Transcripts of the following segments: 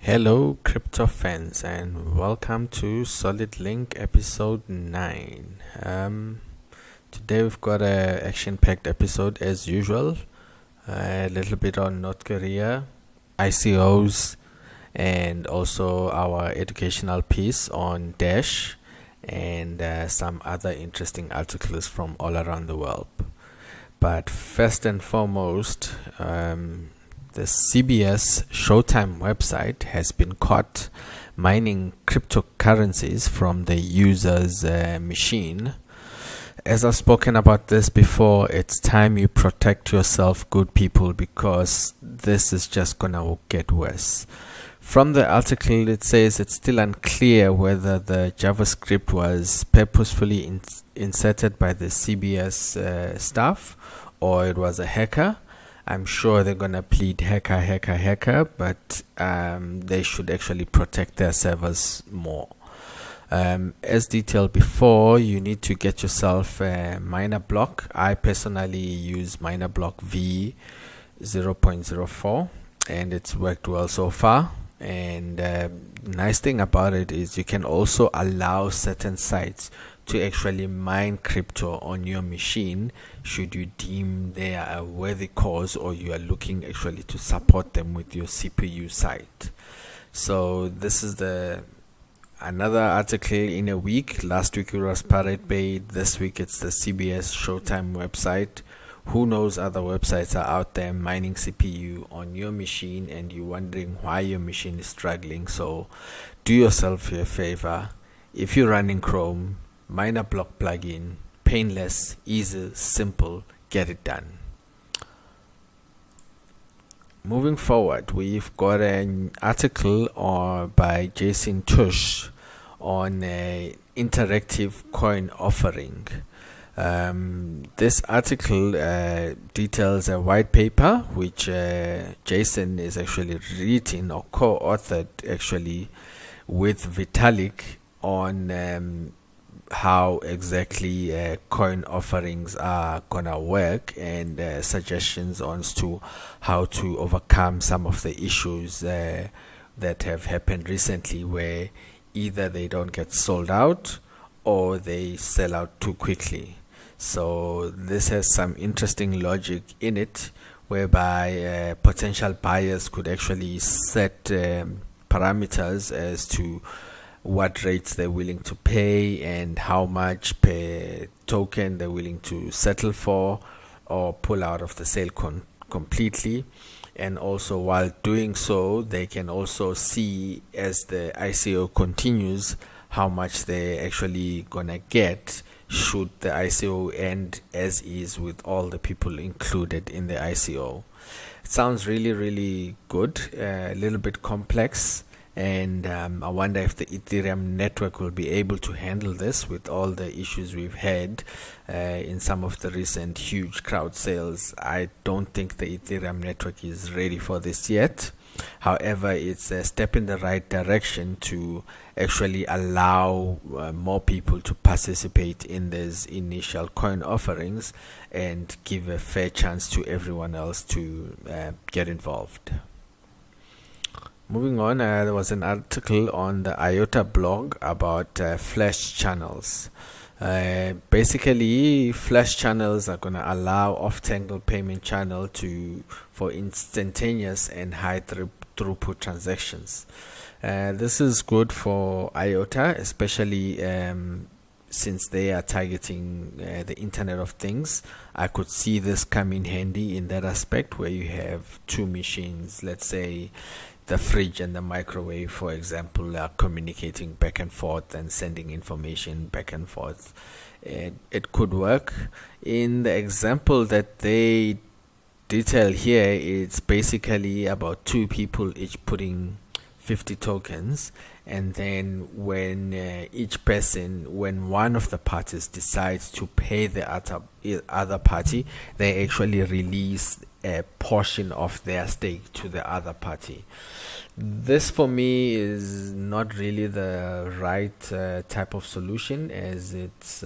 Hello, crypto fans, and welcome to Solid Link episode 9. Today we've got a action-packed episode as usual. A little bit on North Korea, ICOs, and also our educational piece on Dash, and some other interesting articles from all around the world. But first and foremost, the CBS Showtime website has been caught mining cryptocurrencies from the user's machine. As I've spoken about this before, it's time you protect yourself, good people, because this is just gonna get worse. From the article, it says it's still unclear whether the JavaScript was purposefully inserted by the CBS staff or it was a hacker. I'm sure they're gonna plead hacker, but they should actually protect their servers more. As detailed before, you need to get yourself a miner block. I personally use miner block V 0.04 and it's worked well so far. And nice thing about it is you can also allow certain sites to actually mine crypto on your machine should you deem they are a worthy cause or you are looking actually to support them with your CPU site. So this is another article in a week. Last week it was Pirate Bay, this week it's the CBS Showtime website. Who knows, other websites are out there mining CPU on your machine and you're wondering why your machine is struggling. So do yourself a favor. If you're running Chrome, miner block plugin, painless, easy, simple, get it done. Moving forward, we've got an article by Jason Tush on interactive coin offering. This article details a white paper which Jason is actually written or co-authored actually with Vitalik on how exactly coin offerings are gonna work and suggestions on to how to overcome some of the issues that have happened recently where either they don't get sold out or they sell out too quickly. So this has some interesting logic in it whereby potential buyers could actually set parameters as to what rates they're willing to pay and how much per token they're willing to settle for or pull out of the sale completely. And also while doing so, they can also see as the ICO continues how much they're actually gonna get should the ICO end as is with all the people included in the ICO. It sounds really good, a little bit complex, and I wonder if the Ethereum network will be able to handle this with all the issues we've had in some of the recent huge crowd sales. I don't think the Ethereum network is ready for this yet. However, it's a step in the right direction to actually allow more people to participate in these initial coin offerings and give a fair chance to everyone else to get involved. Moving on, there was an article on the IOTA blog about flash channels. Basically, flash channels are going to allow off-tangle payment channel for instantaneous and high throughput transactions. This is good for IOTA, especially since they are targeting the Internet of Things. I could see this come in handy in that aspect where you have two machines, let's say the fridge and the microwave, for example, are communicating back and forth and sending information back and forth. It could work. In the example that they detail here, it's basically about two people each putting 50 tokens, and then when when one of the parties decides to pay the other party, they actually release a portion of their stake to the other party. This for me is not really the right type of solution, as it's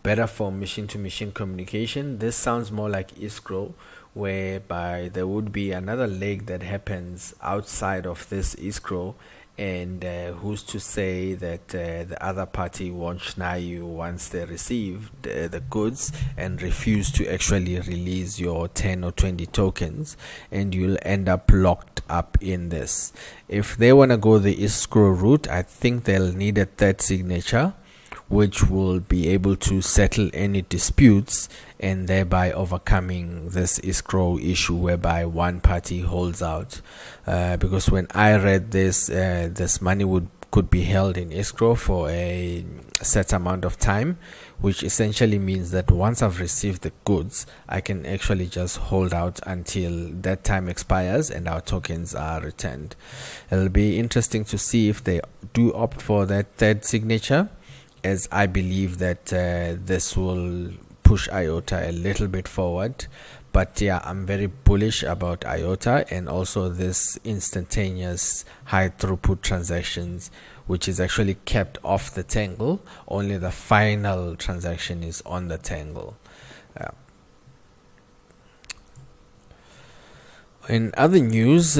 better for machine to machine communication. This sounds more like escrow, whereby there would be another leg that happens outside of this escrow, and who's to say that the other party won't schnai you once they receive the goods and refuse to actually release your 10 or 20 tokens, and you'll end up locked up in this. If they want to go the escrow route, I think they'll need a third signature, which will be able to settle any disputes and thereby overcoming this escrow issue whereby one party holds out. Because when I read this, this money could be held in escrow for a set amount of time, which essentially means that once I've received the goods, I can actually just hold out until that time expires and our tokens are returned. It'll be interesting to see if they do opt for that third signature, as I believe that this will push IOTA a little bit forward. But yeah, I'm very bullish about IOTA and also this instantaneous high throughput transactions, which is actually kept off the tangle. Only the final transaction is on the tangle. In other news,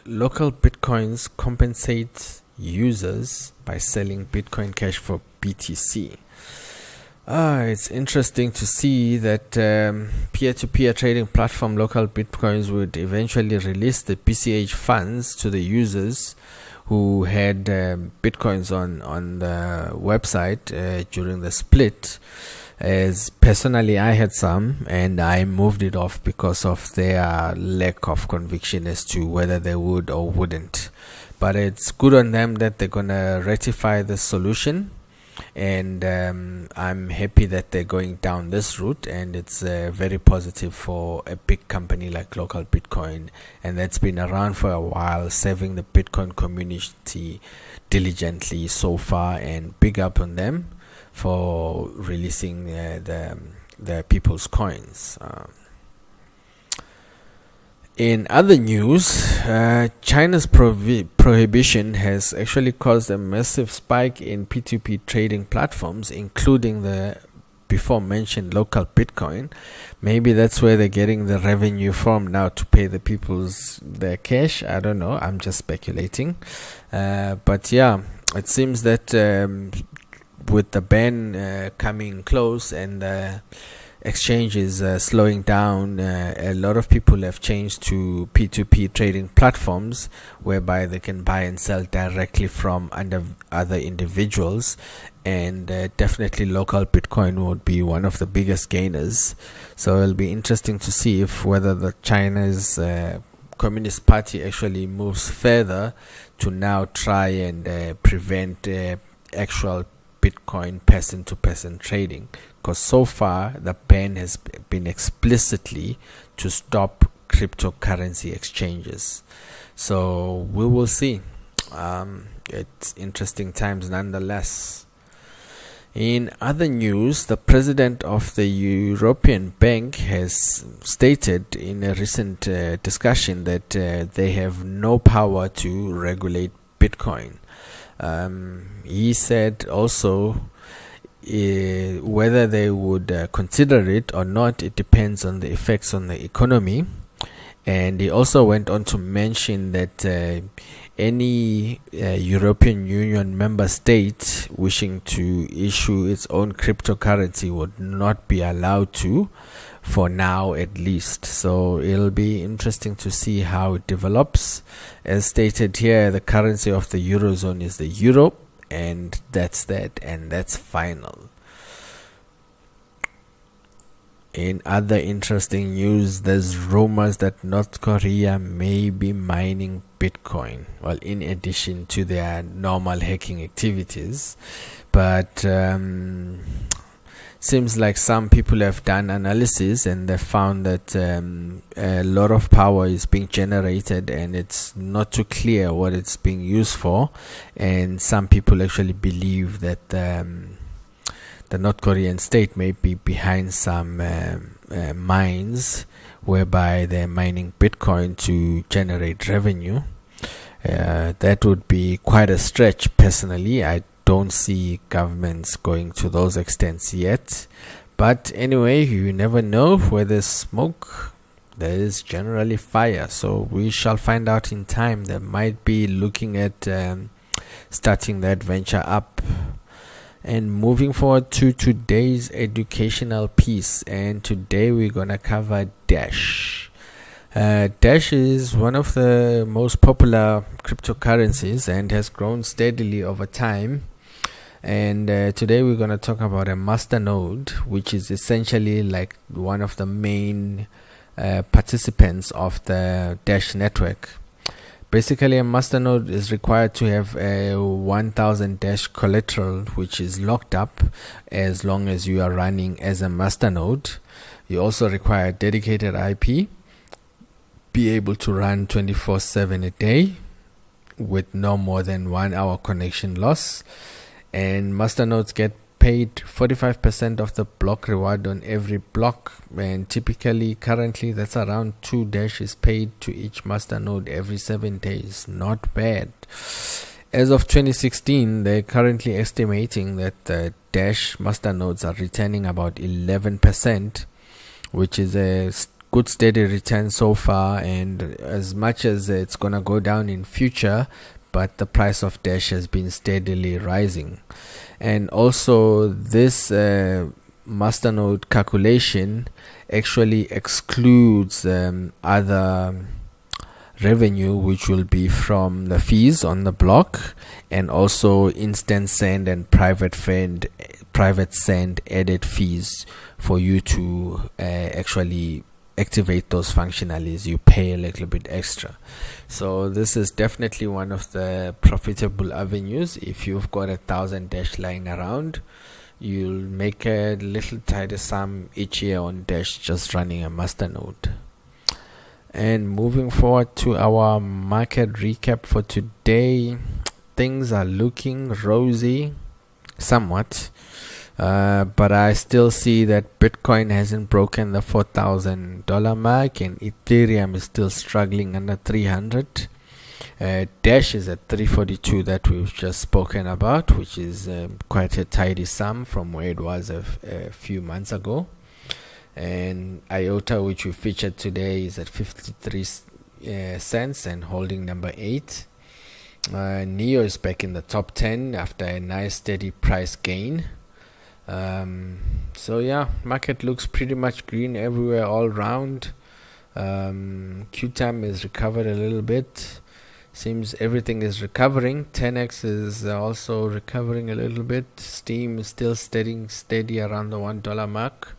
Localbitcoins compensate users by selling Bitcoin Cash for BTC. It's interesting to see that peer-to-peer trading platform Localbitcoins would eventually release the BCH funds to the users who had Bitcoins on the website during the split. As personally, I had some and I moved it off because of their lack of conviction as to whether they would or wouldn't. But it's good on them that they're gonna rectify the solution, and I'm happy that they're going down this route, and it's very positive for a big company like Localbitcoin, and that's been around for a while, serving the Bitcoin community diligently so far, and big up on them for releasing the people's coins. In other news, China's prohibition has actually caused a massive spike in P2P trading platforms, including the before mentioned Localbitcoin. Maybe that's where they're getting the revenue from now to pay the people's their cash. I don't know. I'm just speculating. But yeah, it seems that with the ban coming close and exchanges slowing down, a lot of people have changed to P2P trading platforms whereby they can buy and sell directly from other individuals, and definitely Localbitcoin would be one of the biggest gainers. So it'll be interesting to see if whether the China's Communist Party actually moves further to now try and prevent actual Bitcoin person-to-person trading, because so far the ban has been explicitly to stop cryptocurrency exchanges. So we will see. It's interesting times nonetheless. In other news, the president of the European Bank has stated in a recent discussion that they have no power to regulate Bitcoin. He said also whether they would consider it or not, it depends on the effects on the economy. And he also went on to mention that any European Union member state wishing to issue its own cryptocurrency would not be allowed to, for now at least. So it'll be interesting to see how it develops. As stated here, the currency of the Eurozone is the euro, and that's that, and that's final. In other interesting news, there's rumors that North Korea may be mining Bitcoin, well, in addition to their normal hacking activities. But seems like some people have done analysis and they found that a lot of power is being generated and it's not too clear what it's being used for. And some people actually believe that the North Korean state may be behind some mines whereby they're mining Bitcoin to generate revenue. That would be quite a stretch personally. I don't see governments going to those extents yet, But anyway, you never know. Where there's smoke, there is generally fire. So we shall find out in time. They might be looking at starting that venture up. And moving forward to today's educational piece, and today we're gonna cover Dash. Dash is one of the most popular cryptocurrencies and has grown steadily over time. And today we're going to talk about a Masternode, which is essentially like one of the main participants of the Dash network. Basically, a Masternode is required to have a 1000 Dash collateral, which is locked up as long as you are running as a Masternode. You also require a dedicated IP, be able to run 24/7 a day with no more than 1 hour connection loss. And Masternodes get paid 45% of the block reward on every block, and typically currently that's around 2 Dash is paid to each Masternode every 7 days. Not bad. As of 2016, they're currently estimating that the Dash Masternodes are returning about 11%, which is a good steady return so far, and as much as it's gonna go down in future, but the price of Dash has been steadily rising. And also this Masternode calculation actually excludes other revenue, which will be from the fees on the block, and also instant send and private send added fees for you to actually activate those functionalities. You pay a little bit extra. So this is definitely one of the profitable avenues. If you've got 1000 Dash lying around, you'll make a little tidy sum each year on Dash just running a Masternode. And moving forward to our market recap for today, things are looking rosy somewhat. But I still see that Bitcoin hasn't broken the $4,000 mark, and Ethereum is still struggling under 300. Dash is at 342 that we've just spoken about, which is quite a tidy sum from where it was a few months ago. And IOTA, which we featured today, is at 53 cents and holding number 8. Neo is back in the top 10 after a nice steady price gain. So yeah, market looks pretty much green everywhere all round. QTime is recovered a little bit. Seems everything is recovering. 10x is also recovering a little bit. Steam is still steady around the $1 mark.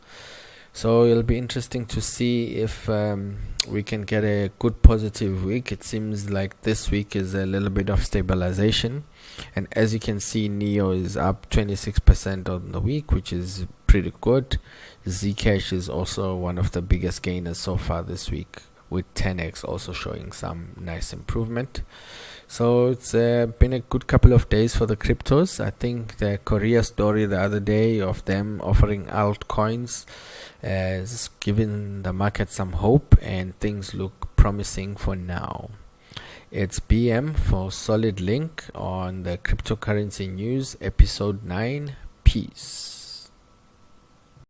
So it'll be interesting to see if we can get a good positive week. It seems like this week is a little bit of stabilization, and as you can see, Neo is up 26% on the week, which is pretty good. Zcash is also one of the biggest gainers so far this week, with 10x also showing some nice improvement. So it's been a good couple of days for the cryptos. I think the Korea story the other day of them offering altcoins has given the market some hope, and things look promising for now. It's BM for Solid Link on the Cryptocurrency News episode 9. Peace.